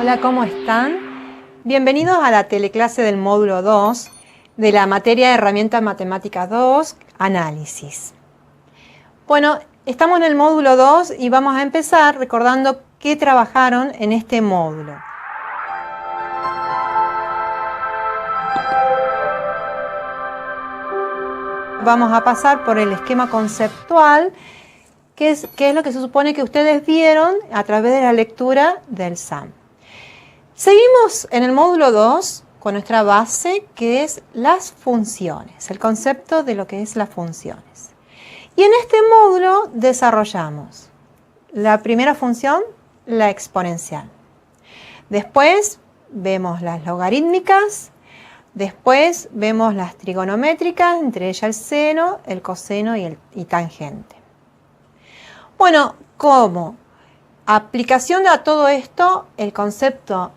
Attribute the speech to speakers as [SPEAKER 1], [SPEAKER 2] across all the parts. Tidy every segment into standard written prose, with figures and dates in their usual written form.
[SPEAKER 1] Hola, ¿cómo están? Bienvenidos a la teleclase del módulo 2 de la materia de Herramientas Matemáticas 2, Análisis. Bueno, estamos en el módulo 2 y vamos a empezar recordando qué trabajaron en este módulo. Vamos a pasar por el esquema conceptual, que es lo que se supone que ustedes vieron a través de la lectura del SAM. Seguimos en el módulo 2 con nuestra base, que es las funciones, el concepto de lo que es las funciones. Y en este módulo desarrollamos la primera función, la exponencial. Después vemos las logarítmicas, después vemos las trigonométricas, entre ellas el seno, el coseno y tangente. Bueno, como aplicación a todo esto, el concepto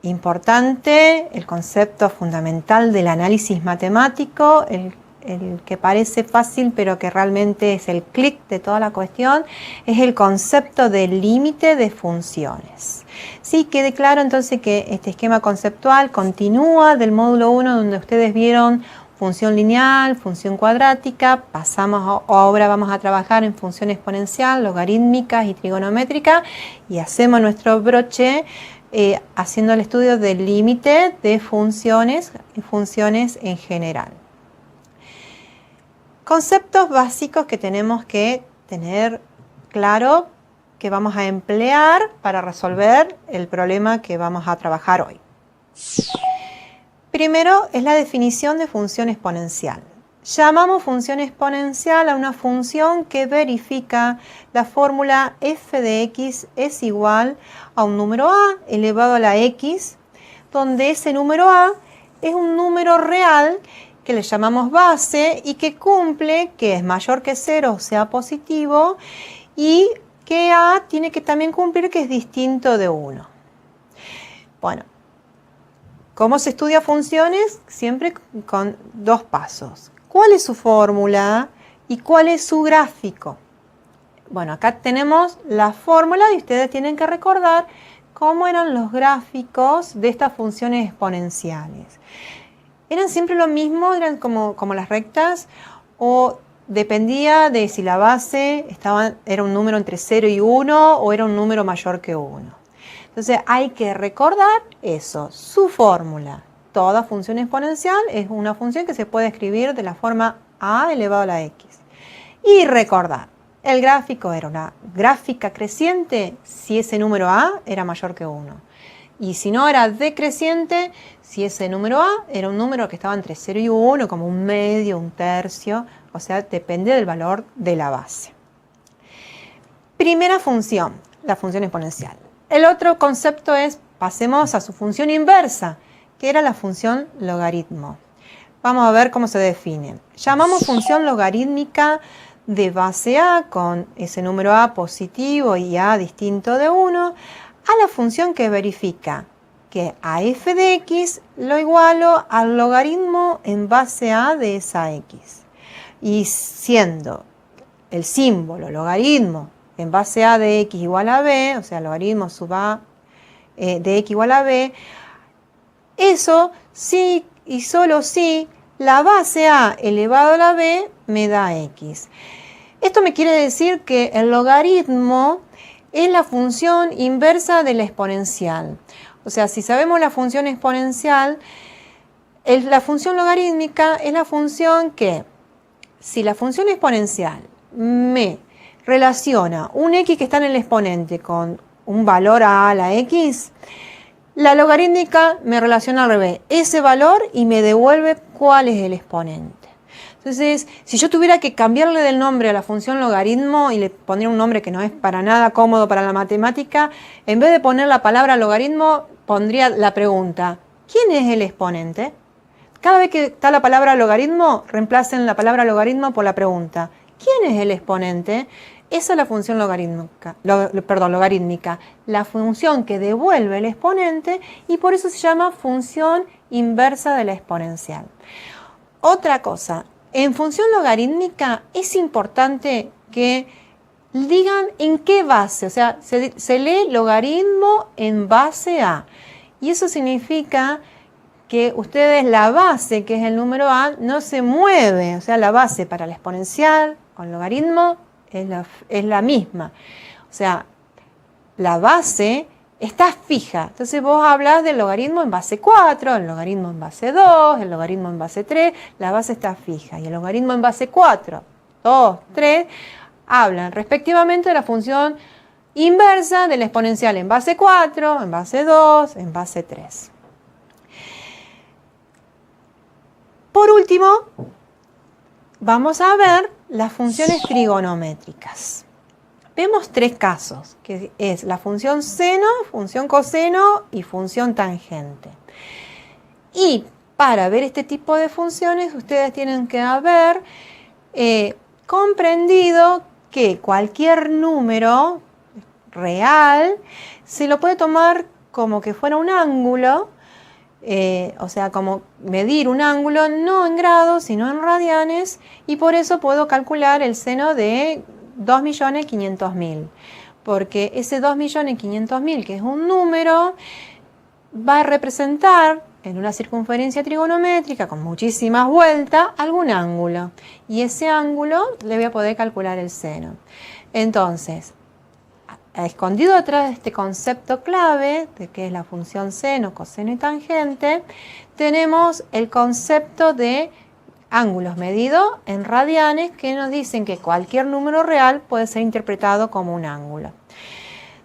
[SPEAKER 1] importante, el concepto fundamental del análisis matemático, el que parece fácil pero que realmente es el clic de toda la cuestión, es el concepto del límite de funciones. Sí, quede claro entonces que este esquema conceptual continúa del módulo 1 donde ustedes vieron función lineal, función cuadrática, pasamos ahora vamos a trabajar en función exponencial, logarítmicas y trigonométrica y hacemos nuestro broche haciendo el estudio del límite de funciones y funciones en general. Conceptos básicos que tenemos que tener claro que vamos a emplear para resolver el problema que vamos a trabajar hoy. Primero es la definición de función exponencial. Llamamos función exponencial a una función que verifica la fórmula f de x es igual a un número a elevado a la x, donde ese número a es un número real que le llamamos base y que cumple que es mayor que 0, o sea positivo, y que a tiene que también cumplir que es distinto de 1. Bueno, ¿cómo se estudia funciones? Siempre con dos pasos. ¿Cuál es su fórmula y cuál es su gráfico? Bueno, acá tenemos la fórmula y ustedes tienen que recordar cómo eran los gráficos de estas funciones exponenciales. ¿Eran siempre lo mismo? ¿Eran como las rectas? ¿O dependía de si la base era un número entre 0 y 1 o era un número mayor que 1? Entonces hay que recordar eso, su fórmula. Toda función exponencial es una función que se puede escribir de la forma a elevado a la x. Y recordar, el gráfico era una gráfica creciente si ese número a era mayor que 1. Y si no era decreciente, si ese número a era un número que estaba entre 0 y 1, como un medio, un tercio, o sea, depende del valor de la base. Primera función, la función exponencial. El otro concepto es, pasemos a su función inversa, que era la función logaritmo. Vamos a ver cómo se define. Llamamos función logarítmica de base a, con ese número a positivo y a distinto de 1, a la función que verifica que a f de x lo igualo al logaritmo en base a de esa x. Y siendo el símbolo logaritmo en base a de x igual a b, o sea, logaritmo sub a de x igual a b, eso sí y solo si la base a elevado a la b me da x. Esto me quiere decir que el logaritmo es la función inversa de la exponencial. O sea, si sabemos la función exponencial, la función logarítmica es la función que, si la función exponencial me relaciona un x que está en el exponente con un valor a la x, la logarítmica me relaciona al revés, ese valor y me devuelve cuál es el exponente. Entonces, si yo tuviera que cambiarle del nombre a la función logaritmo y le pondría un nombre que no es para nada cómodo para la matemática, en vez de poner la palabra logaritmo, pondría la pregunta, ¿quién es el exponente? Cada vez que está la palabra logaritmo, reemplacen la palabra logaritmo por la pregunta, ¿quién es el exponente? Esa es la función logarítmica, la función que devuelve el exponente y por eso se llama función inversa de la exponencial. Otra cosa, en función logarítmica es importante que digan en qué base, o sea, se lee logaritmo en base a. Y eso significa que ustedes la base, que es el número a, no se mueve. O sea, la base para la exponencial con logaritmo es la misma. O sea, la base está fija. Entonces vos hablas del logaritmo en base 4, el logaritmo en base 2, el logaritmo en base 3, la base está fija. Y el logaritmo en base 4, 2, 3, hablan respectivamente de la función inversa de la exponencial en base 4, en base 2, en base 3. Por último, vamos a ver las funciones trigonométricas. Vemos tres casos, que es la función seno, función coseno y función tangente. Y para ver este tipo de funciones, ustedes tienen que haber comprendido que cualquier número real se lo puede tomar como que fuera un ángulo, o sea, como medir un ángulo no en grados, sino en radianes, y por eso puedo calcular el seno de 2.500.000, porque ese 2.500.000, que es un número, va a representar en una circunferencia trigonométrica con muchísimas vueltas algún ángulo, y ese ángulo le voy a poder calcular el seno. Entonces, escondido detrás de este concepto clave, de que es la función seno, coseno y tangente, tenemos el concepto de ángulos medidos en radianes, que nos dicen que cualquier número real puede ser interpretado como un ángulo.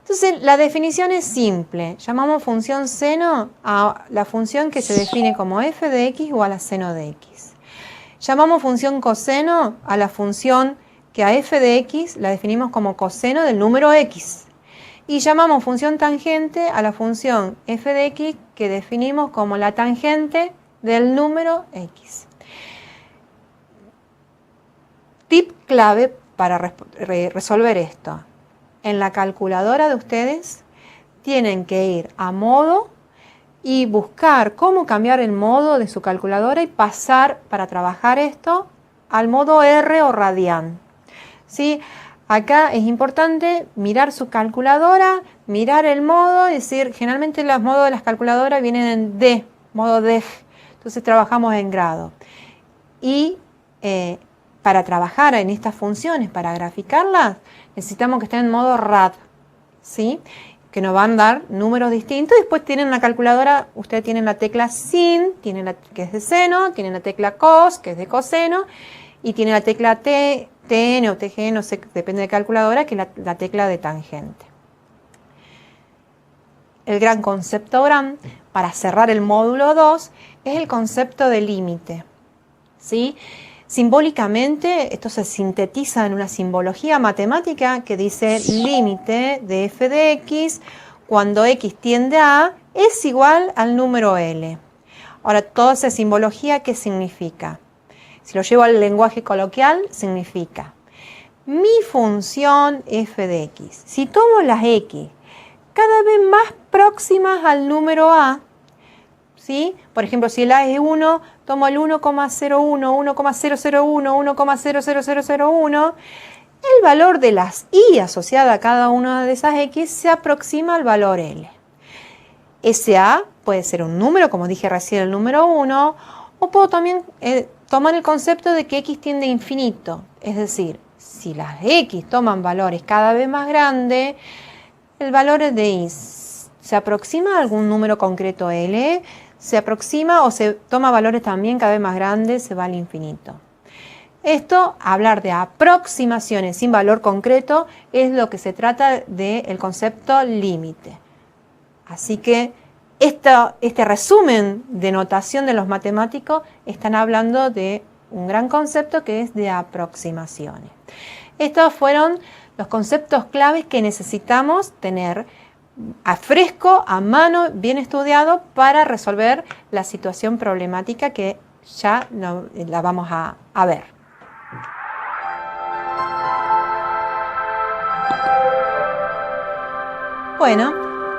[SPEAKER 1] Entonces, la definición es simple. Llamamos función seno a la función que se define como f de x igual a seno de x. Llamamos función coseno a la función que a f de x la definimos como coseno del número x. Y llamamos función tangente a la función f de x que definimos como la tangente del número x. Tip clave para resolver esto. En la calculadora de ustedes tienen que ir a modo y buscar cómo cambiar el modo de su calculadora y pasar para trabajar esto al modo R o radian. ¿Sí? Acá es importante mirar su calculadora, mirar el modo, es decir, generalmente los modos de las calculadoras vienen en D, modo DEF, entonces trabajamos en grado. Y para trabajar en estas funciones, para graficarlas, necesitamos que estén en modo rad, ¿sí? Que nos van a dar números distintos. Después tienen una calculadora, ustedes tienen la tecla sin, que es de seno, tienen la tecla cos, que es de coseno, y tienen la tecla T, TN o TG, no sé, depende de calculadora, que es la tecla de tangente. El gran concepto GRAM, para cerrar el módulo 2, es el concepto de límite, ¿sí? Simbólicamente, esto se sintetiza en una simbología matemática que dice límite de f de x cuando x tiende a A es igual al número L. Ahora, toda esa simbología, ¿qué significa? Si lo llevo al lenguaje coloquial, significa mi función f de x. Si tomo las x cada vez más próximas al número A, ¿sí? Por ejemplo, si el A es 1, tomo el 1,01, 1,001, 1,00001, el valor de las i asociada a cada una de esas x se aproxima al valor L. Ese A puede ser un número, como dije recién, el número 1, o puedo también tomar el concepto de que x tiende a infinito. Es decir, si las x toman valores cada vez más grandes, el valor de i se aproxima a algún número concreto L, se aproxima o se toma valores también cada vez más grandes, se va al infinito. Esto, hablar de aproximaciones sin valor concreto, es lo que se trata del concepto límite. Así que este resumen de notación de los matemáticos están hablando de un gran concepto que es de aproximaciones. Estos fueron los conceptos claves que necesitamos tener a fresco, a mano, bien estudiado para resolver la situación problemática que ya la vamos a ver. Bueno,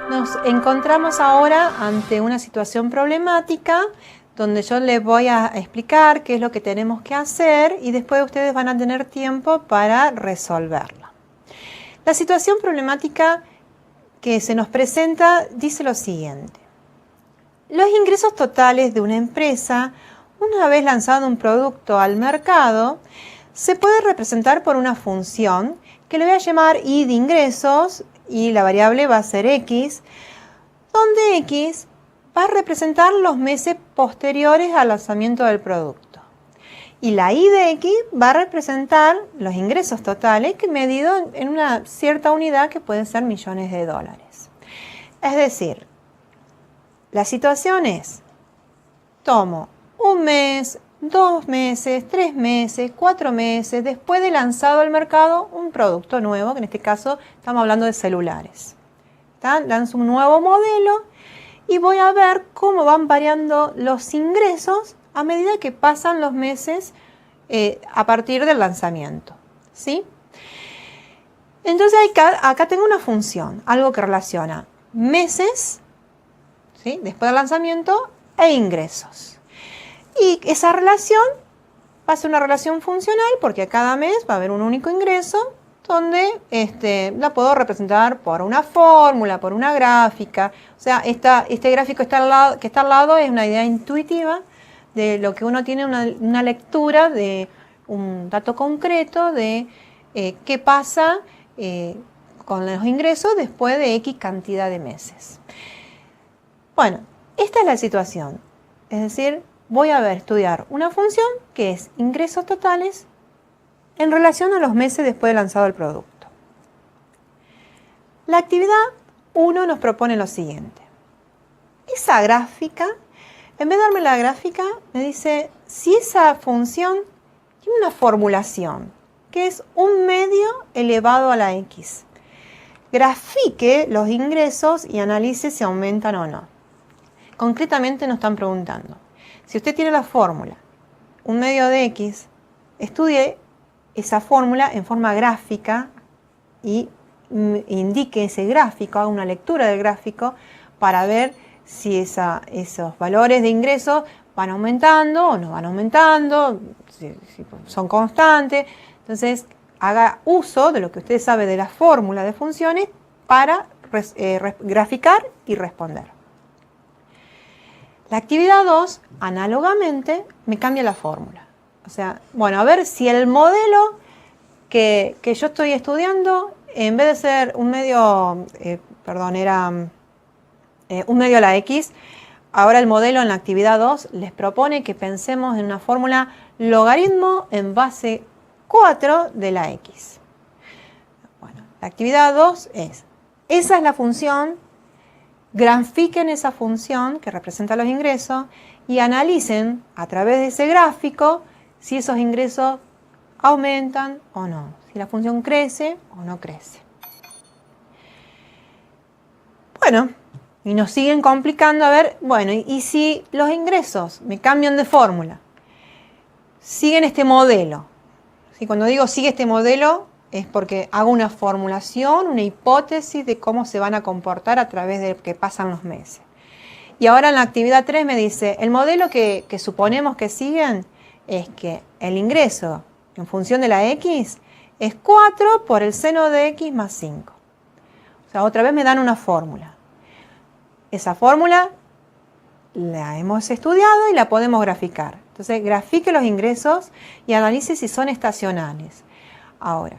[SPEAKER 1] nos encontramos ahora ante una situación problemática donde yo les voy a explicar qué es lo que tenemos que hacer y después ustedes van a tener tiempo para resolverla. La situación problemática que se nos presenta dice lo siguiente. Los ingresos totales de una empresa, una vez lanzado un producto al mercado, se puede representar por una función que le voy a llamar I de ingresos y la variable va a ser X, donde X va a representar los meses posteriores al lanzamiento del producto. Y la Y de X va a representar los ingresos totales que medido en una cierta unidad que puede ser millones de dólares. Es decir, la situación es, tomo un mes, 2 meses, 3 meses, 4 meses, después de lanzado al mercado un producto nuevo, que en este caso estamos hablando de celulares. Lanzo un nuevo modelo y voy a ver cómo van variando los ingresos a medida que pasan los meses a partir del lanzamiento, ¿sí? Entonces acá tengo una función, algo que relaciona meses, ¿sí?, después del lanzamiento e ingresos. Y esa relación va a ser una relación funcional porque cada mes va a haber un único ingreso donde la puedo representar por una fórmula, por una gráfica. O sea, este gráfico que está al lado es una idea intuitiva de lo que uno tiene una lectura de un dato concreto de qué pasa con los ingresos después de X cantidad de meses. Bueno, esta es la situación. Es decir, voy a estudiar una función que es ingresos totales en relación a los meses después de lanzado el producto. La actividad 1 nos propone lo siguiente. Esa gráfica, en vez de darme la gráfica, me dice si esa función tiene una formulación, que es 1 medio elevado a la X. Grafique los ingresos y analice si aumentan o no. Concretamente nos están preguntando, si usted tiene la fórmula 1 medio de X, estudie esa fórmula en forma gráfica y indique ese gráfico, haga una lectura del gráfico para ver si esos valores de ingresos van aumentando o no van aumentando, si son constantes. Entonces, haga uso de lo que usted sabe de la fórmula de funciones para graficar y responder. La actividad 2, análogamente, me cambia la fórmula. O sea, bueno, a ver si el modelo que yo estoy estudiando, en vez de ser 1 medio, era 1 medio a la X, ahora el modelo en la actividad 2 les propone que pensemos en una fórmula logaritmo en base 4 de la X. Bueno, la actividad 2 esa es la función, grafiquen esa función que representa los ingresos y analicen a través de ese gráfico si esos ingresos aumentan o no, si la función crece o no crece. Bueno, y nos siguen complicando, a ver, bueno, y si los ingresos me cambian de fórmula, siguen este modelo. ¿Sí? Cuando digo sigue este modelo es porque hago una formulación, una hipótesis de cómo se van a comportar a través de que pasan los meses. Y ahora en la actividad 3 me dice, el modelo que suponemos que siguen es que el ingreso en función de la X es 4 por el seno de X más 5. O sea, otra vez me dan una fórmula. Esa fórmula la hemos estudiado y la podemos graficar. Entonces, grafique los ingresos y analice si son estacionales. Ahora,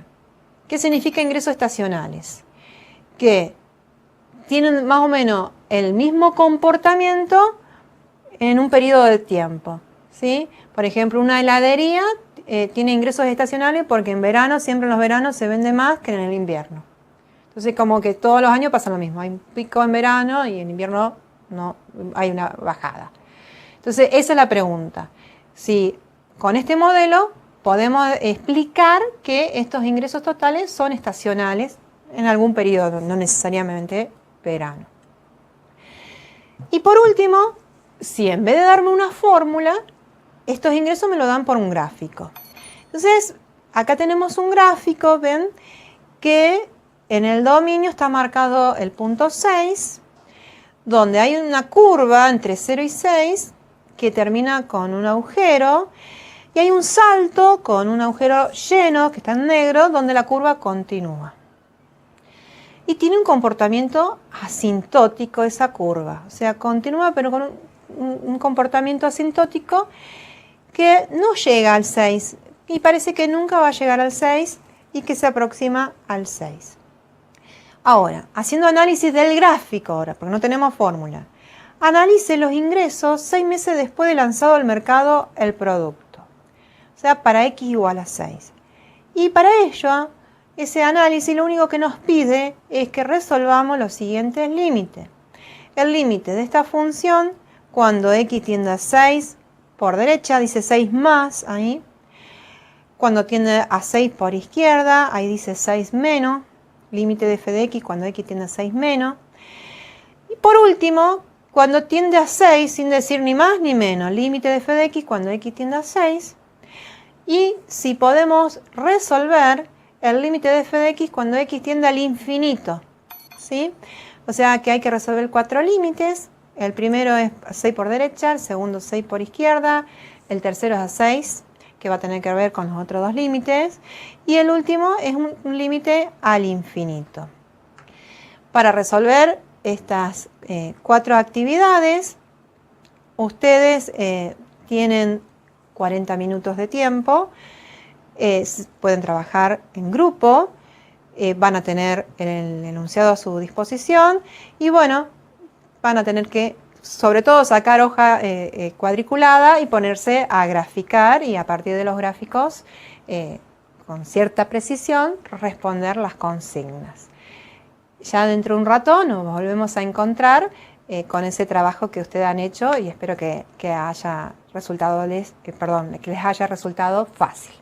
[SPEAKER 1] ¿qué significa ingresos estacionales? Que tienen más o menos el mismo comportamiento en un periodo de tiempo, ¿sí? Por ejemplo, una heladería tiene ingresos estacionales porque en verano, siempre en los veranos se vende más que en el invierno. Entonces, como que todos los años pasa lo mismo. Hay un pico en verano y en invierno no hay una bajada. Entonces, esa es la pregunta. Si con este modelo podemos explicar que estos ingresos totales son estacionales en algún periodo, no necesariamente verano. Y por último, si en vez de darme una fórmula, estos ingresos me lo dan por un gráfico. Entonces, acá tenemos un gráfico, ven, que en el dominio está marcado el punto 6, donde hay una curva entre 0 y 6 que termina con un agujero, y hay un salto con un agujero lleno que está en negro, donde la curva continúa. y tiene un comportamiento asintótico esa curva. O sea, continúa pero con un comportamiento asintótico que no llega al 6 y parece que nunca va a llegar al 6 y que se aproxima al 6. Ahora, haciendo análisis del gráfico ahora, porque no tenemos fórmula. Analice los ingresos 6 meses después de lanzado al mercado el producto. O sea, para X igual a 6. Y para ello, ese análisis lo único que nos pide es que resolvamos los siguientes límites. El límite de esta función, cuando X tiende a 6 por derecha, dice 6 más ahí. Cuando tiende a 6 por izquierda, ahí dice 6 menos. Límite de f de x cuando x tiende a 6 menos. Y por último, cuando tiende a 6, sin decir ni más ni menos, límite de f de x cuando x tiende a 6. Y si podemos resolver el límite de f de x cuando x tiende al infinito, ¿sí? O sea que hay que resolver 4 límites. El primero es 6 por derecha, el segundo 6 por izquierda, el tercero es a 6, que va a tener que ver con los otros dos límites, y el último es un límite al infinito. Para resolver estas 4 actividades, ustedes tienen 40 minutos de tiempo, pueden trabajar en grupo, van a tener el enunciado a su disposición y bueno, van a tener que sobre todo sacar hoja cuadriculada y ponerse a graficar y a partir de los gráficos con cierta precisión responder las consignas. Ya dentro de un rato nos volvemos a encontrar con ese trabajo que ustedes han hecho y espero que haya resultado que les haya resultado fácil.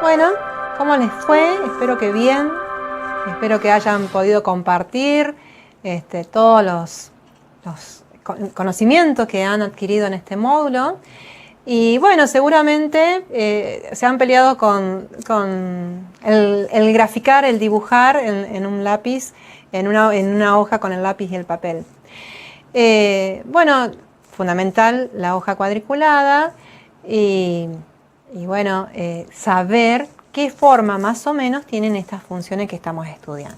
[SPEAKER 1] Bueno, ¿cómo les fue? Espero que bien. Espero que hayan podido compartir todos los conocimientos que han adquirido en este módulo. Y bueno, seguramente se han peleado con el graficar, el dibujar en un lápiz, en una hoja con el lápiz y el papel. Bueno, fundamental la hoja cuadriculada y bueno, saber qué forma más o menos tienen estas funciones que estamos estudiando.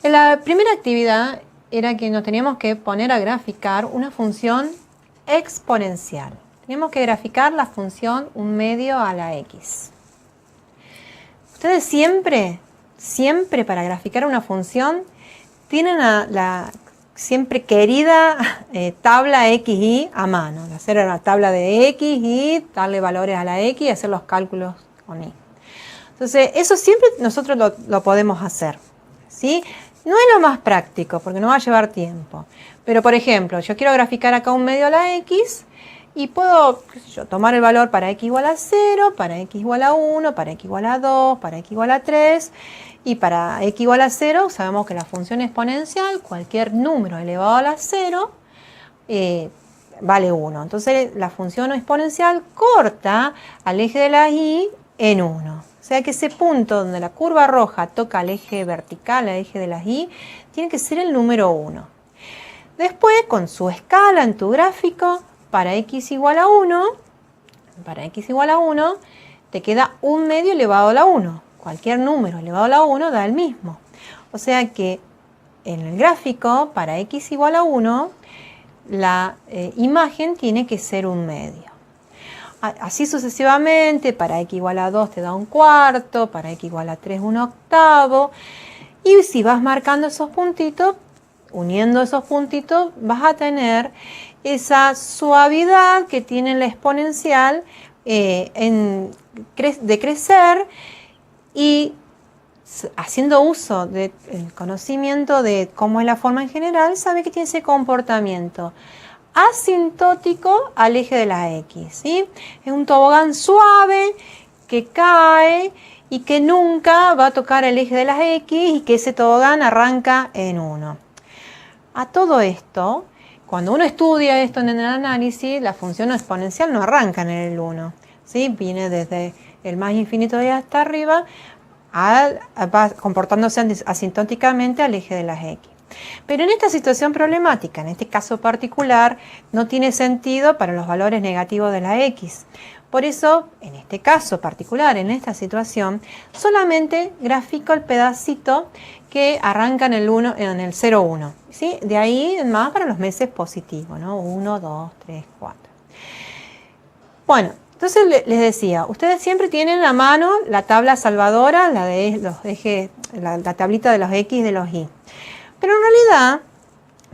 [SPEAKER 1] La primera actividad era que nos teníamos que poner a graficar una función exponencial. Tenemos que graficar la función 1/2 a la x. Ustedes siempre para graficar una función tienen la siempre querida tabla XY a mano. Hacer una tabla de X, Y, darle valores a la X y hacer los cálculos con Y. Entonces, eso siempre nosotros lo podemos hacer, ¿sí? No es lo más práctico porque nos va a llevar tiempo. Pero, por ejemplo, yo quiero graficar acá 1/2 a la X y puedo, qué sé yo, tomar el valor para X igual a 0, para X igual a 1, para X igual a 2, para X igual a 3 y para X igual a 0 sabemos que la función exponencial, cualquier número elevado a la 0, vale 1. Entonces la función exponencial corta al eje de la Y en 1. O sea que ese punto donde la curva roja toca al eje vertical, al eje de la Y, tiene que ser el número 1. Después, con su escala en tu gráfico, para X igual a 1, te queda 1/2 elevado a la 1. Cualquier número elevado a la 1 da el mismo. O sea que en el gráfico, para X igual a 1, la imagen tiene que ser 1/2. Así sucesivamente, para X igual a 2 te da 1/4, para X igual a 3 1/8. Y si vas marcando esos puntitos, uniendo esos puntitos, vas a tener esa suavidad que tiene la exponencial de crecer, y haciendo uso del conocimiento de cómo es la forma en general, sabe que tiene ese comportamiento asintótico al eje de la X, ¿sí? Es un tobogán suave que cae y que nunca va a tocar el eje de las X y que ese tobogán arranca en 1. A todo esto, cuando uno estudia esto en el análisis, la función exponencial no arranca en el 1, ¿sí? Viene desde el más infinito de hasta arriba, va comportándose asintóticamente al eje de las X. Pero en esta situación problemática, en este caso particular, no tiene sentido para los valores negativos de la X. Por eso, en este caso particular, en esta situación, solamente grafico el pedacito que arranca en el 0, 1. ¿Sí? De ahí en más para los meses positivos, ¿no? 1, 2, 3, 4. Bueno, entonces les decía, ustedes siempre tienen a mano la tabla salvadora, la de los ejes, la tablita de los X y de los Y. Pero en realidad,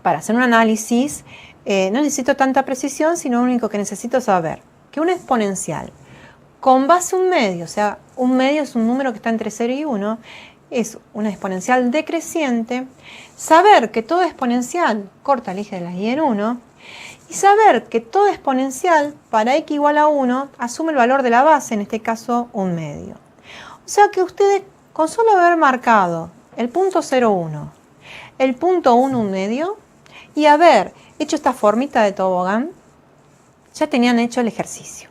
[SPEAKER 1] para hacer un análisis, no necesito tanta precisión, sino lo único que necesito saber que una exponencial con base 1/2, o sea, 1/2 es un número que está entre 0 y 1, es una exponencial decreciente, saber que toda exponencial corta el eje de la Y en 1, y saber que toda exponencial para X igual a 1 asume el valor de la base, en este caso 1/2. O sea que ustedes, con solo haber marcado el punto 0, 1, el punto 1, 1/2, y haber hecho esta formita de tobogán, ya tenían hecho el ejercicio,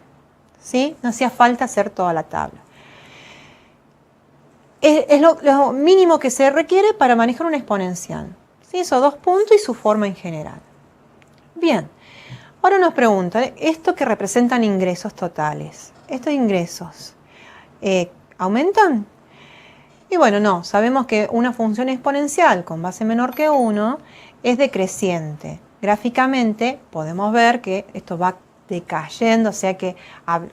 [SPEAKER 1] ¿sí? No hacía falta hacer toda la tabla. Es lo mínimo que se requiere para manejar una exponencial, ¿sí? Esos dos puntos y su forma en general. Bien, ahora nos preguntan, ¿esto que representan ingresos totales? ¿Estos ingresos aumentan? Y bueno, no, sabemos que una función exponencial con base menor que 1 es decreciente. Gráficamente podemos ver que esto va decayendo, o sea que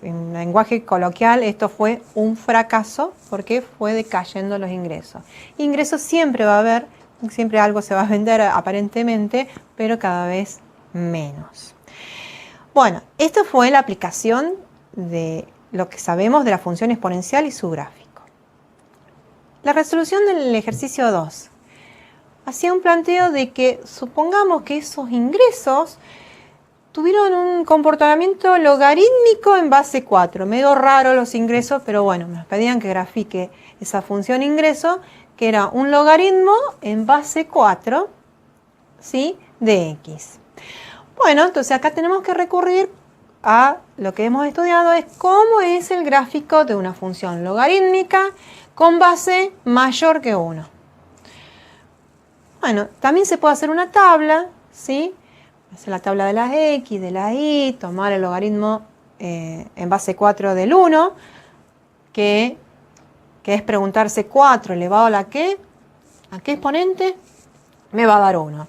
[SPEAKER 1] en lenguaje coloquial esto fue un fracaso porque fue decayendo los ingresos. Ingresos siempre va a haber, siempre algo se va a vender aparentemente, pero cada vez menos. Bueno, esta fue la aplicación de lo que sabemos de la función exponencial y su gráfico. La resolución del ejercicio 2 hacía un planteo de que supongamos que esos ingresos tuvieron un comportamiento logarítmico en base 4. Medio raro los ingresos, pero bueno, me pedían que grafique esa función ingreso, que era un logaritmo en base 4, ¿sí?, de x. Bueno, entonces acá tenemos que recurrir a lo que hemos estudiado, es cómo es el gráfico de una función logarítmica con base mayor que 1. Bueno, también se puede hacer una tabla, ¿sí? Hacer la tabla de las x, de las y, tomar el logaritmo en base 4 del 1, que es preguntarse 4 elevado a la qué, ¿a qué exponente? Me va a dar 1.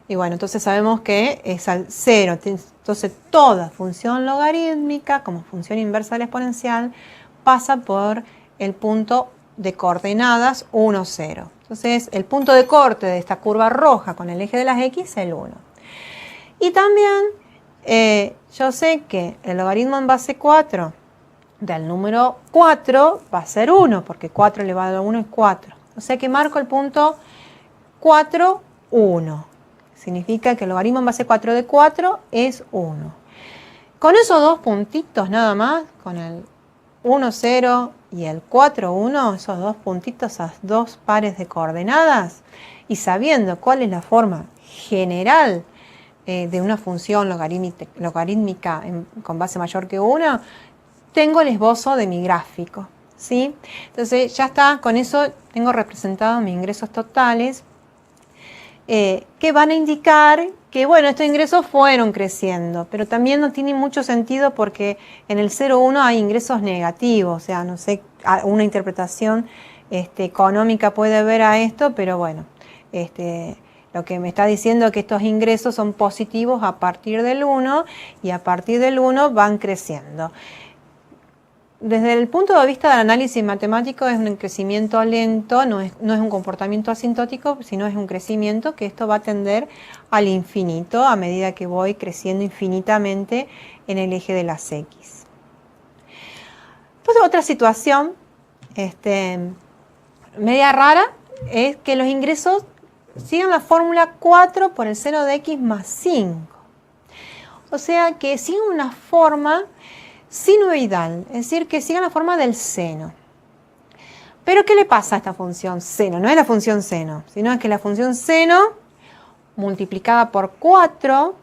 [SPEAKER 1] Y bueno, entonces sabemos que es al 0. Entonces toda función logarítmica, como función inversa de la exponencial, pasa por el punto de coordenadas 1, 0. Entonces el punto de corte de esta curva roja con el eje de las x es el 1. Y también yo sé que el logaritmo en base 4 del número 4 va a ser 1, porque 4 elevado a 1 es 4. O sea que marco el punto 4, 1. Significa que el logaritmo en base 4 de 4 es 1. Con esos dos puntitos nada más, con el 1, 0 y el 4, 1, esos dos puntitos, esas dos pares de coordenadas, y sabiendo cuál es la forma general de una función logarítmica con base mayor que 1, tengo el esbozo de mi gráfico, ¿sí? Entonces ya está, con eso tengo representados mis ingresos totales, que van a indicar que, bueno, estos ingresos fueron creciendo, pero también no tiene mucho sentido porque en el 0,1 hay ingresos negativos, o sea, no sé, una interpretación económica puede haber a esto, pero bueno, lo que me está diciendo es que estos ingresos son positivos a partir del 1 y a partir del 1 van creciendo. Desde el punto de vista del análisis matemático es un crecimiento lento, no es un comportamiento asintótico, sino es un crecimiento que esto va a tender al infinito a medida que voy creciendo infinitamente en el eje de las x. Entonces, otra situación media rara es que los ingresos sigan la fórmula 4 por el seno de x más 5. O sea que siguen una forma sinoidal, es decir, que sigan la forma del seno. Pero ¿qué le pasa a esta función seno? No es la función seno, sino es que la función seno multiplicada por 4,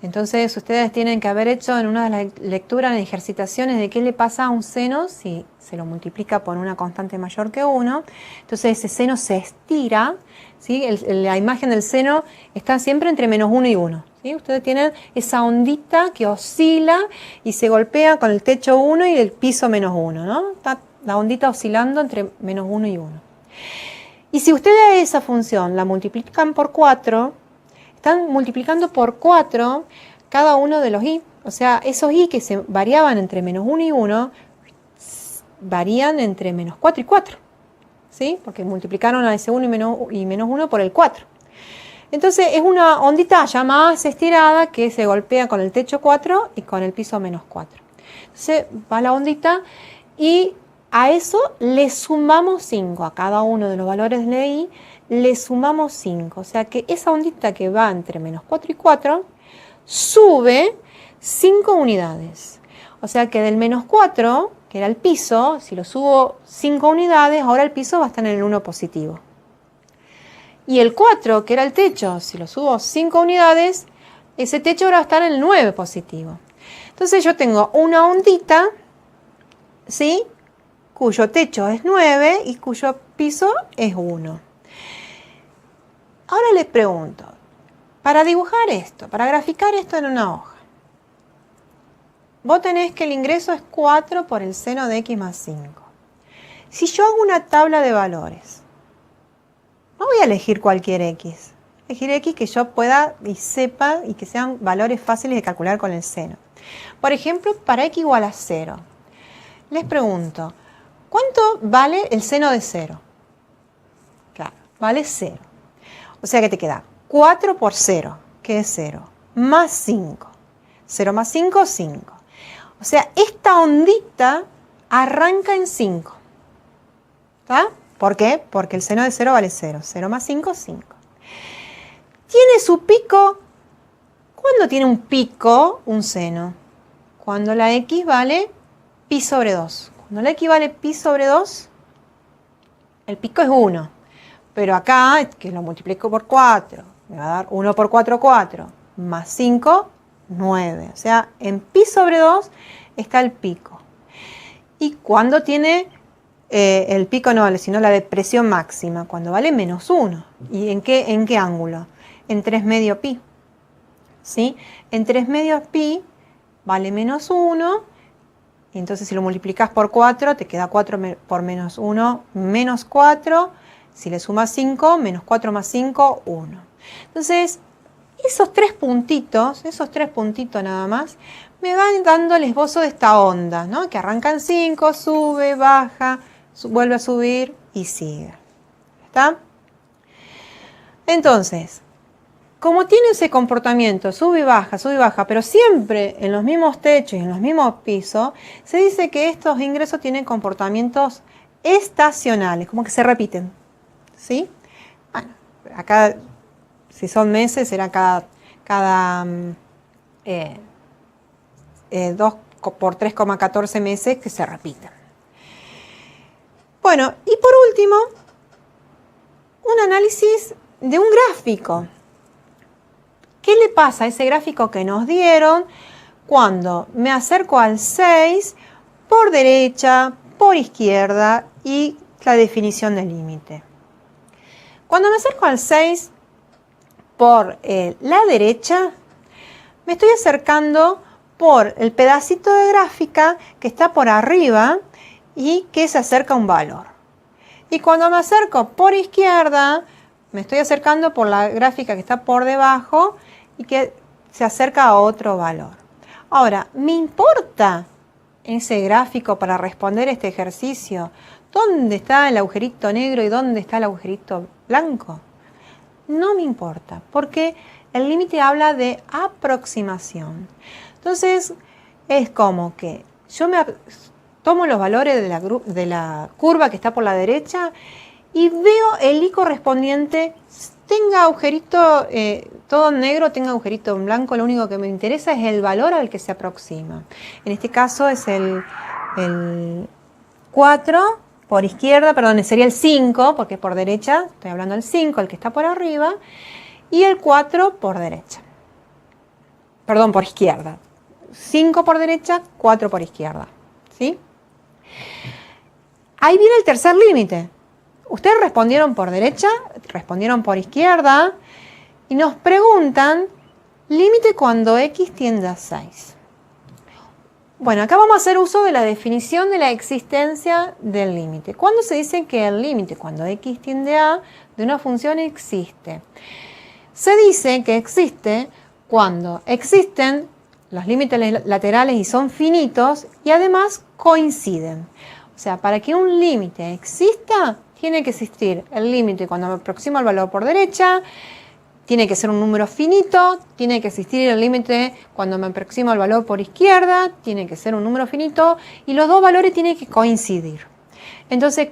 [SPEAKER 1] entonces ustedes tienen que haber hecho en una de las lecturas, en ejercitaciones, de qué le pasa a un seno si se lo multiplica por una constante mayor que 1. Entonces ese seno se estira, ¿sí? La imagen del seno está siempre entre menos 1 y 1. ¿Sí? Ustedes tienen esa ondita que oscila y se golpea con el techo 1 y el piso menos 1, ¿no? Está la ondita oscilando entre menos 1 y 1. Y si ustedes esa función la multiplican por 4, están multiplicando por 4 cada uno de los y. O sea, esos y que se variaban entre menos 1 y 1, varían entre menos 4 y 4. ¿Sí? Porque multiplicaron a ese 1 y menos 1 por el 4. Entonces es una ondita ya más estirada que se golpea con el techo 4 y con el piso menos 4. Entonces va la ondita y a eso le sumamos 5. A cada uno de los valores de i le sumamos 5. O sea que esa ondita que va entre menos 4 y 4 sube 5 unidades. O sea que del menos 4, que era el piso, si lo subo 5 unidades, ahora el piso va a estar en el 1 positivo. Y el 4, que era el techo, si lo subo 5 unidades, ese techo ahora va a estar en el 9 positivo. Entonces yo tengo una ondita, ¿sí?, cuyo techo es 9 y cuyo piso es 1. Ahora les pregunto, para dibujar esto, para graficar esto en una hoja, vos tenés que el ingreso es 4 por el seno de x más 5. Si yo hago una tabla de valores, no voy a elegir cualquier x. Elegir x que yo pueda y sepa y que sean valores fáciles de calcular con el seno. Por ejemplo, para x igual a 0. Les pregunto, ¿cuánto vale el seno de 0? Claro, vale 0. O sea que te queda 4 por 0, que es 0, más 5. 0 más 5, 5. O sea, esta ondita arranca en 5. ¿Está? ¿Por qué? Porque el seno de 0 vale 0. 0 más 5, 5. Tiene su pico ¿Cuándo tiene un pico un seno? Cuando la x vale pi sobre 2. Cuando la x vale pi sobre 2, el pico es 1. Pero acá, que lo multiplico por 4, me va a dar 1 por 4, 4, más 5, 9. O sea, en pi sobre 2 está el pico. ¿Y cuándo tiene el pico? No vale, sino la depresión máxima, cuando vale menos 1. ¿Y en qué ángulo? En 3 medio pi. ¿Sí? En 3 medios pi vale menos 1. Y entonces si lo multiplicas por 4, te queda 4 por menos 1, menos 4. Si le sumas 5, menos 4 más 5, 1. Entonces, esos tres puntitos nada más, me van dando el esbozo de esta onda, ¿no? Que arranca en 5, sube, baja, vuelve a subir y sigue. ¿Está? Entonces, como tiene ese comportamiento, sube y baja, pero siempre en los mismos techos y en los mismos pisos, se dice que estos ingresos tienen comportamientos estacionales, como que se repiten. ¿Sí? Bueno, acá, si son meses, será cada 2 por 3,14 meses que se repiten. Bueno, y por último, un análisis de un gráfico. ¿Qué le pasa a ese gráfico que nos dieron cuando me acerco al 6 por derecha, por izquierda y la definición del límite? Cuando me acerco al 6 por la derecha, me estoy acercando por el pedacito de gráfica que está por arriba y que se acerca a un valor. Y cuando me acerco por izquierda, me estoy acercando por la gráfica que está por debajo y que se acerca a otro valor. Ahora, ¿me importa ese gráfico para responder este ejercicio? ¿Dónde está el agujerito negro y dónde está el agujerito blanco? No me importa, porque el límite habla de aproximación. Entonces, es como que yo tomo los valores de la curva que está por la derecha y veo el i correspondiente, tenga agujerito todo negro, tenga agujerito en blanco, lo único que me interesa es el valor al que se aproxima. En este caso es el 4 por izquierda, perdón, sería el 5, porque por derecha, estoy hablando del 5, el que está por arriba, y el 4 por derecha. Perdón, por izquierda. 5 por derecha, 4 por izquierda. ¿Sí? Ahí viene el tercer límite. Ustedes respondieron por derecha, respondieron por izquierda, y nos preguntan, límite cuando x tiende a 6. Bueno, acá vamos a hacer uso de la definición de la existencia del límite. ¿Cuándo se dice que el límite, cuando x tiende a, de una función existe? Se dice que existe cuando existen los límites laterales y son finitos y además coinciden. O sea, para que un límite exista, tiene que existir el límite cuando me aproximo al valor por derecha, tiene que ser un número finito, tiene que existir el límite cuando me aproximo al valor por izquierda, tiene que ser un número finito y los dos valores tienen que coincidir. Entonces,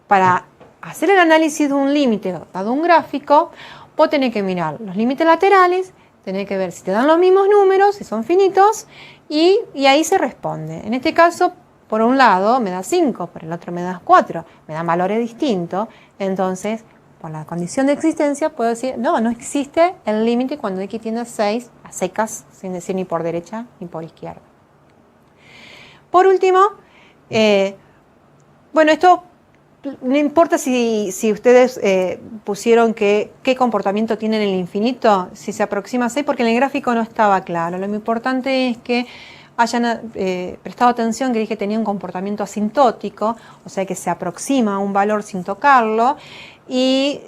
[SPEAKER 1] para hacer el análisis de un límite dado un gráfico, vos tenés que mirar los límites laterales, tenés que ver si te dan los mismos números, si son finitos, y ahí se responde. En este caso, por un lado me da 5, por el otro me da 4, me dan valores distintos, entonces por la condición de existencia puedo decir, no existe el límite cuando x tiende a 6, a secas, sin decir ni por derecha ni por izquierda. Por último, bueno, esto no importa si ustedes pusieron qué comportamiento tiene en el infinito, si se aproxima a 6, porque en el gráfico no estaba claro. Lo importante es que hayan prestado atención que dije que tenía un comportamiento asintótico, o sea que se aproxima a un valor sin tocarlo, y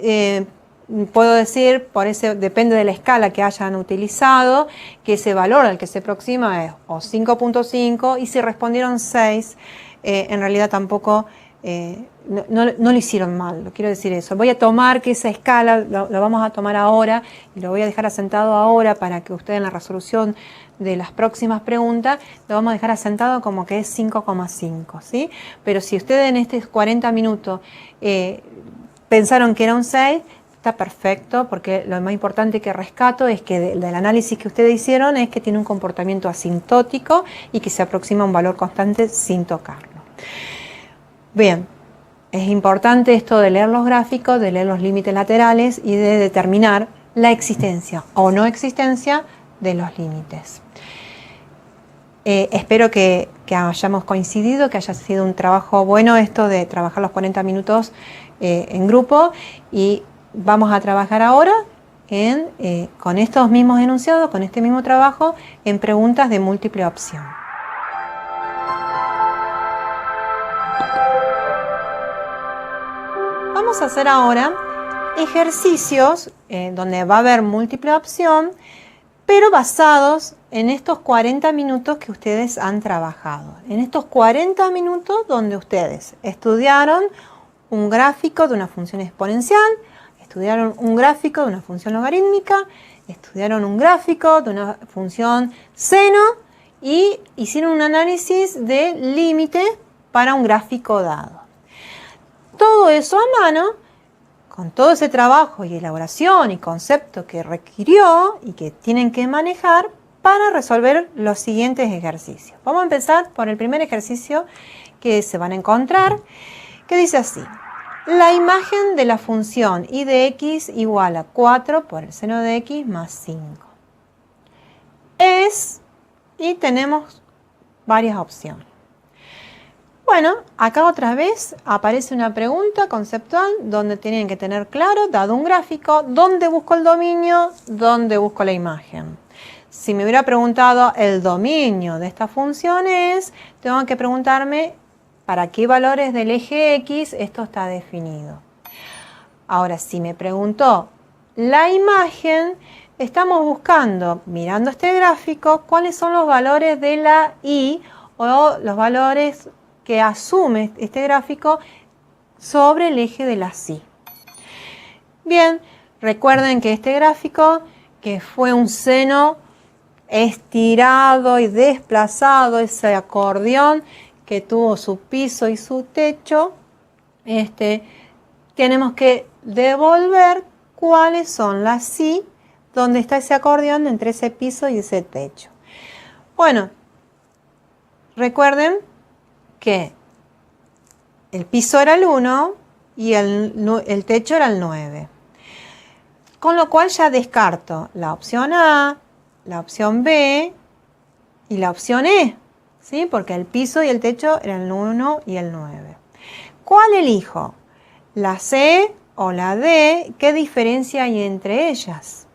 [SPEAKER 1] puedo decir, depende de la escala que hayan utilizado, que ese valor al que se aproxima es o 5.5, y si respondieron 6, en realidad tampoco no lo hicieron mal, lo quiero decir eso. Voy a tomar que esa escala, lo vamos a tomar ahora, y lo voy a dejar asentado ahora para que ustedes en la resolución de las próximas preguntas, lo vamos a dejar asentado como que es 5,5, ¿sí? Pero si ustedes en estos 40 minutos pensaron que era un 6, está perfecto, porque lo más importante que rescato es que del análisis que ustedes hicieron es que tiene un comportamiento asintótico y que se aproxima a un valor constante sin tocarlo. Bien, es importante esto de leer los gráficos, de leer los límites laterales y de determinar la existencia o no existencia de los límites. Espero que hayamos coincidido, que haya sido un trabajo bueno esto de trabajar los 40 minutos en grupo, y vamos a trabajar ahora con estos mismos enunciados, con este mismo trabajo, en preguntas de múltiple opción. Vamos a hacer ahora ejercicios donde va a haber múltiple opción, pero basados en estos 40 minutos que ustedes han trabajado. En estos 40 minutos donde ustedes estudiaron un gráfico de una función exponencial, estudiaron un gráfico de una función logarítmica, estudiaron un gráfico de una función seno y hicieron un análisis de límite para un gráfico dado. Todo eso a mano, con todo ese trabajo y elaboración y concepto que requirió y que tienen que manejar para resolver los siguientes ejercicios. Vamos a empezar por el primer ejercicio que se van a encontrar, que dice así: la imagen de la función y de x igual a 4 por el seno de x más 5 es, y tenemos varias opciones. Bueno, acá otra vez aparece una pregunta conceptual donde tienen que tener claro, dado un gráfico, dónde busco el dominio, dónde busco la imagen. Si me hubiera preguntado el dominio de esta función tengo que preguntarme para qué valores del eje X esto está definido. Ahora, si me preguntó la imagen, estamos buscando, mirando este gráfico, cuáles son los valores de la Y o los valores que asume este gráfico sobre el eje de la Y. Bien, recuerden que este gráfico, que fue un seno estirado y desplazado, ese acordeón que tuvo su piso y su techo, tenemos que devolver cuáles son las Y, donde está ese acordeón entre ese piso y ese techo. Bueno, recuerden que el piso era el 1 y el techo era el 9. Con lo cual ya descarto la opción A, la opción B y la opción E, ¿sí? Porque el piso y el techo eran el 1 y el 9. ¿Cuál elijo? ¿La C o la D? ¿Qué diferencia hay entre ellas?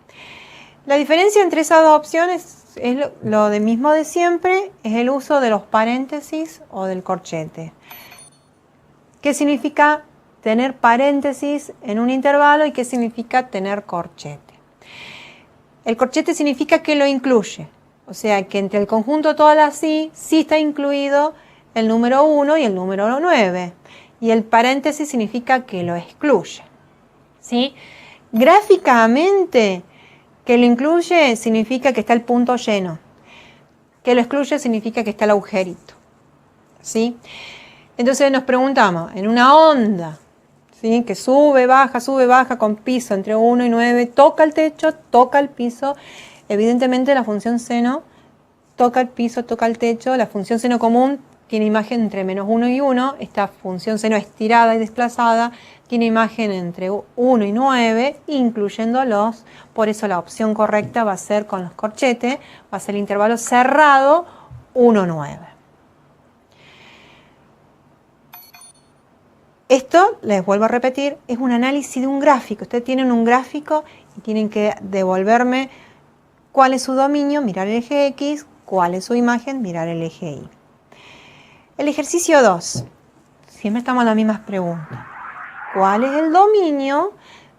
[SPEAKER 1] La diferencia entre esas dos opciones es lo de mismo de siempre, es el uso de los paréntesis o del corchete. ¿Qué significa tener paréntesis en un intervalo y qué significa tener corchete? El corchete significa que lo incluye, o sea que entre el conjunto de todas las Y sí está incluido el número 1 y el número 9. Y el paréntesis significa que lo excluye, ¿sí? Gráficamente, que lo incluye significa que está el punto lleno. Que lo excluye significa que está el agujerito, ¿sí? Entonces nos preguntamos, en una onda, ¿sí? Que sube, baja con piso entre 1 y 9, toca el techo, toca el piso. Evidentemente la función seno toca el piso, toca el techo. La función seno común tiene imagen entre menos 1 y 1. Esta función seno estirada y desplazada tiene imagen entre 1 y 9, incluyéndolos. Por eso la opción correcta va a ser con los corchetes, va a ser el intervalo cerrado 1, 9. Esto, les vuelvo a repetir, es un análisis de un gráfico. Ustedes tienen un gráfico y tienen que devolverme cuál es su dominio, mirar el eje X, cuál es su imagen, mirar el eje Y. El ejercicio 2. Siempre estamos en las mismas preguntas. ¿Cuál es el dominio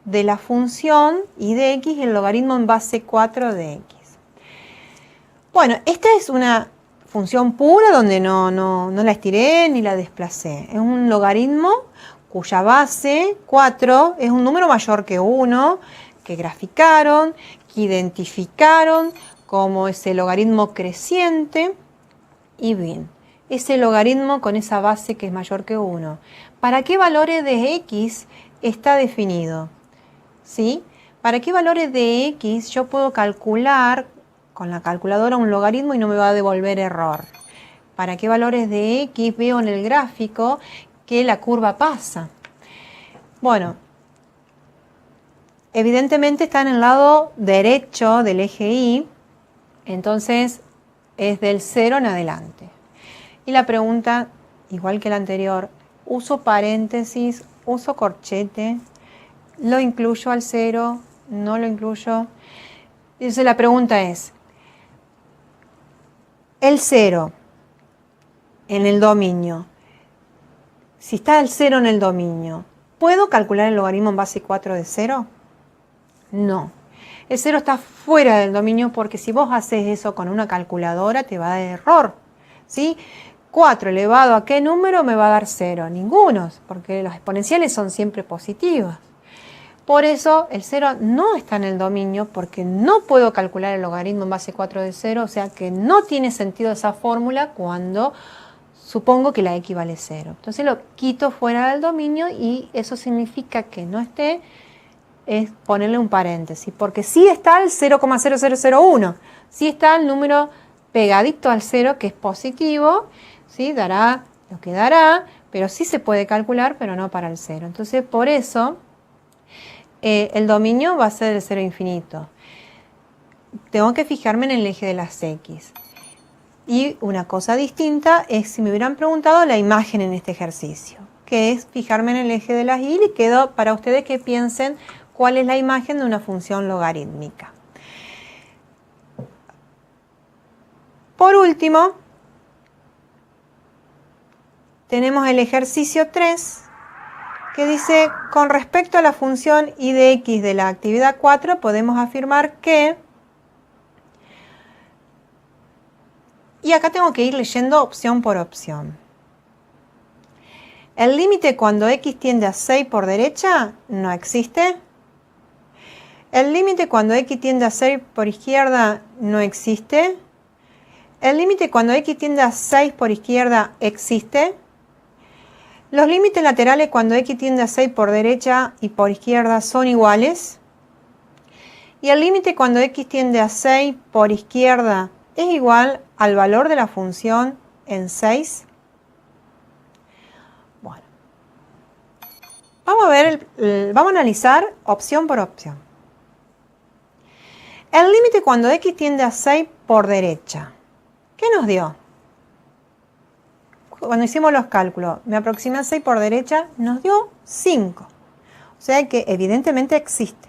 [SPEAKER 1] de la función y de x y el logaritmo en base 4 de x? Bueno, esta es una función pura donde no la estiré ni la desplacé. Es un logaritmo cuya base 4 es un número mayor que 1, que graficaron, que identificaron como ese logaritmo creciente. Y bien, ese logaritmo con esa base que es mayor que 1. ¿Para qué valores de x está definido? ¿sí? ¿Para qué valores de x yo puedo calcular con la calculadora un logaritmo y no me va a devolver error? ¿Para qué valores de x veo en el gráfico que la curva pasa? Bueno, evidentemente está en el lado derecho del eje Y, entonces es del 0 en adelante. Y la pregunta, igual que la anterior, uso paréntesis, uso corchete, lo incluyo al 0, no lo incluyo. Entonces la pregunta es, el 0 en el dominio, si está el 0 en el dominio, ¿puedo calcular el logaritmo en base 4 de 0? No. El 0 está fuera del dominio porque si vos haces eso con una calculadora te va a dar error, ¿sí? 4 elevado a qué número me va a dar 0? Ninguno, porque los exponenciales son siempre positivos. Por eso el 0 no está en el dominio porque no puedo calcular el logaritmo en base 4 de 0, o sea que no tiene sentido esa fórmula cuando supongo que la x vale 0. Entonces lo quito fuera del dominio y eso significa que no esté, es ponerle un paréntesis, porque sí está el 0,0001, sí está el número pegadito al 0 que es positivo, ¿sí? Dará lo que dará, pero sí se puede calcular, pero no para el 0. Entonces por eso el dominio va a ser el 0 infinito. Tengo que fijarme en el eje de las x. Y una cosa distinta es si me hubieran preguntado la imagen en este ejercicio, que es fijarme en el eje de las y quedo para ustedes que piensen cuál es la imagen de una función logarítmica. Por último, tenemos el ejercicio 3, que dice, con respecto a la función y de x de la actividad 4, podemos afirmar que... Y acá tengo que ir leyendo opción por opción. El límite cuando x tiende a 6 por derecha no existe. El límite cuando x tiende a 6 por izquierda no existe. El límite cuando x tiende a 6 por izquierda existe. Los límites laterales cuando x tiende a 6 por derecha y por izquierda son iguales. Y el límite cuando x tiende a 6 por izquierda es igual al valor de la función en 6. Bueno, vamos a analizar opción por opción. El límite cuando x tiende a 6 por derecha, ¿qué nos dio? Cuando hicimos los cálculos, me aproximé a 6 por derecha, nos dio 5. O sea que evidentemente existe.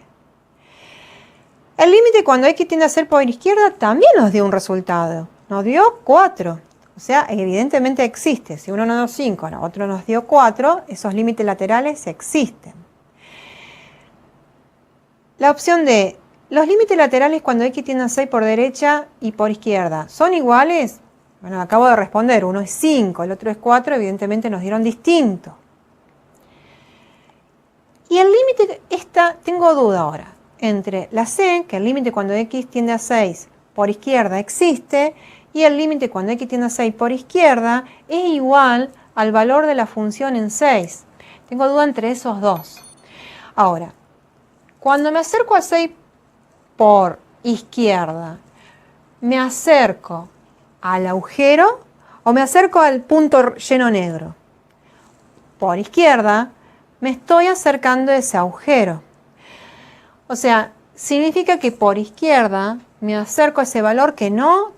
[SPEAKER 1] El límite cuando x tiende a 6 por izquierda también nos dio un resultado. Nos dio 4. O sea, evidentemente existe. Si uno nos dio 5, otro nos dio 4, esos límites laterales existen. La opción D. Los límites laterales cuando x tiende a 6 por derecha y por izquierda, ¿son iguales? Bueno, acabo de responder, uno es 5, el otro es 4, evidentemente nos dieron distinto. Y el límite, tengo duda ahora, entre la C, que el límite cuando x tiende a 6 por izquierda existe, y el límite cuando x tiende a 6 por izquierda es igual al valor de la función en 6. Tengo duda entre esos dos. Ahora, cuando me acerco a 6 por izquierda, ¿me acerco al agujero o me acerco al punto lleno negro? Por izquierda me estoy acercando a ese agujero. O sea, significa que por izquierda me acerco a ese valor que no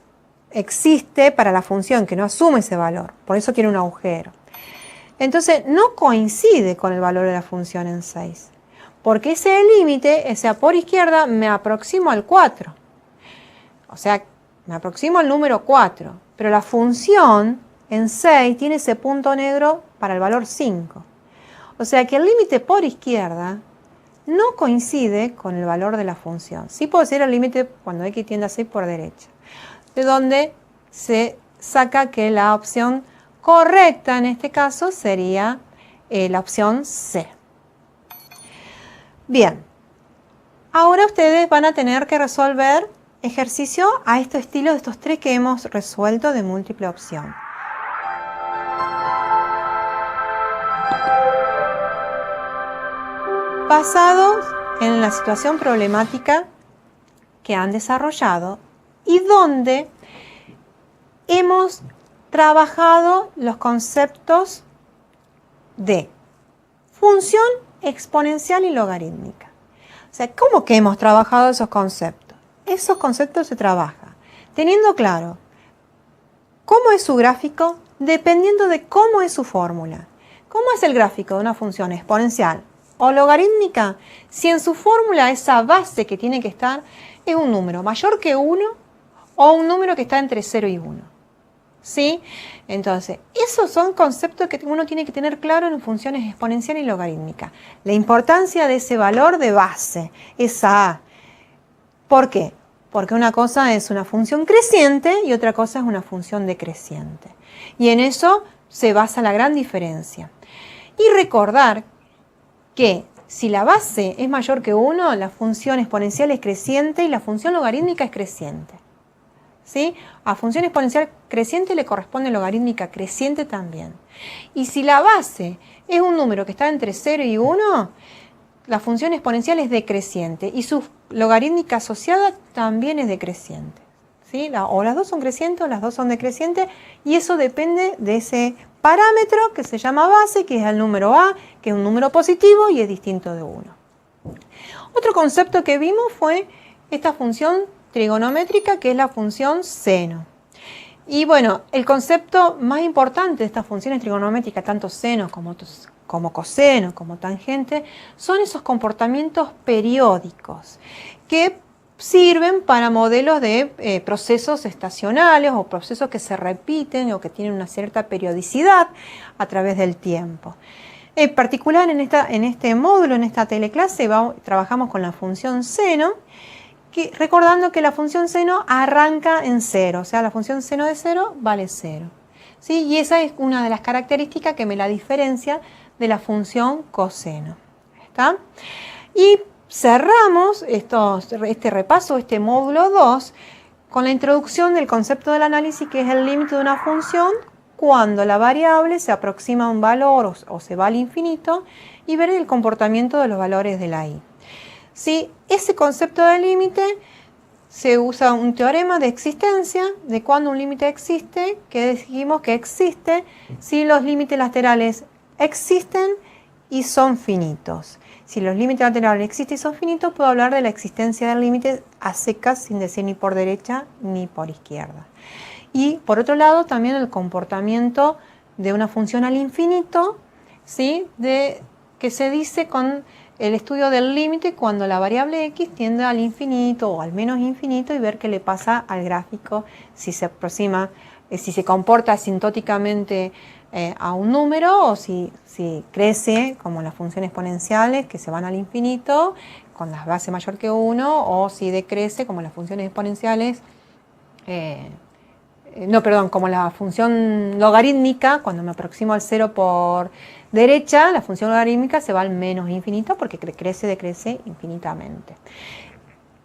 [SPEAKER 1] existe para la función, que no asume ese valor. Por eso quiero un agujero. Entonces no coincide con el valor de la función en 6. Porque ese límite, por izquierda, me aproximo al 4. O sea, me aproximo al número 4. Pero la función en 6 tiene ese punto negro para el valor 5. O sea que el límite por izquierda no coincide con el valor de la función. Sí puedo decir el límite cuando x tiende a 6 por derecha. De donde se saca que la opción correcta en este caso sería la opción C. Bien, ahora ustedes van a tener que resolver ejercicio a este estilo de estos 3 que hemos resuelto de múltiple opción. Basados en la situación problemática que han desarrollado y donde hemos trabajado los conceptos de función exponencial y logarítmica. O sea, ¿cómo que hemos trabajado esos conceptos? Esos conceptos se trabajan teniendo claro cómo es su gráfico dependiendo de cómo es su fórmula. ¿Cómo es el gráfico de una función exponencial o logarítmica? Si en su fórmula esa base que tiene que estar es un número mayor que 1 o un número que está entre 0 y 1. ¿Sí? Entonces, esos son conceptos que uno tiene que tener claro en funciones exponencial y logarítmica. La importancia de ese valor de base, esa A. ¿Por qué? Porque una cosa es una función creciente y otra cosa es una función decreciente. Y en eso se basa la gran diferencia. Y recordar que si la base es mayor que 1, la función exponencial es creciente y la función logarítmica es creciente. ¿Sí? A función exponencial creciente le corresponde logarítmica creciente también. Y si la base es un número que está entre 0 y 1, la función exponencial es decreciente y su logarítmica asociada también es decreciente. ¿Sí? O las dos son crecientes o las dos son decrecientes, y eso depende de ese parámetro que se llama base, que es el número A, que es un número positivo y es distinto de 1. Otro concepto que vimos fue esta función trigonométrica, que es la función seno. Y bueno, el concepto más importante de estas funciones trigonométricas, tanto seno como coseno, como tangente, son esos comportamientos periódicos que sirven para modelos de procesos estacionales o procesos que se repiten o que tienen una cierta periodicidad a través del tiempo. En particular, en este módulo, en esta teleclase, trabajamos con la función seno, recordando que la función seno arranca en 0, o sea, la función seno de 0 vale 0. ¿Sí? Y esa es una de las características que me la diferencia de la función coseno. ¿Está? Y cerramos este repaso, este módulo 2, con la introducción del concepto del análisis, que es el límite de una función cuando la variable se aproxima a un valor o se va al infinito, y ver el comportamiento de los valores de la i. ¿Sí? Ese concepto de límite se usa un teorema de existencia, de cuando un límite existe, que decimos que existe si los límites laterales existen y son finitos. Si los límites laterales existen y son finitos, puedo hablar de la existencia del límite a secas, sin decir ni por derecha ni por izquierda. Y por otro lado, también el comportamiento de una función al infinito, ¿sí? Que se dice con el estudio del límite cuando la variable x tiende al infinito o al menos infinito, y ver qué le pasa al gráfico si se aproxima, si se comporta asintóticamente a un número, o si crece como las funciones exponenciales que se van al infinito con la base mayor que 1, o si decrece como las funciones exponenciales, como la función logarítmica, cuando me aproximo al 0 por derecha, la función logarítmica se va al menos infinito porque decrece infinitamente.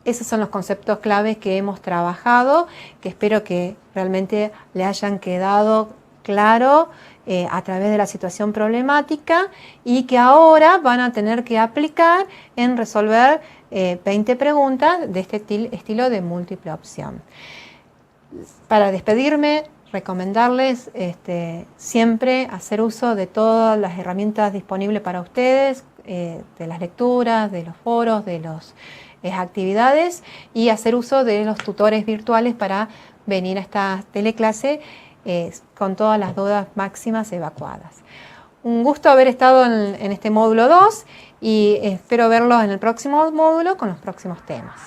[SPEAKER 1] Esos son los conceptos claves que hemos trabajado, que espero que realmente le hayan quedado claro a través de la situación problemática, y que ahora van a tener que aplicar en resolver 20 preguntas de este estilo de múltiple opción. Para despedirme, recomendarles siempre hacer uso de todas las herramientas disponibles para ustedes, de las lecturas, de los foros, de las actividades, y hacer uso de los tutores virtuales para venir a esta teleclase con todas las dudas máximas evacuadas. Un gusto haber estado en este módulo 2 y espero verlos en el próximo módulo con los próximos temas.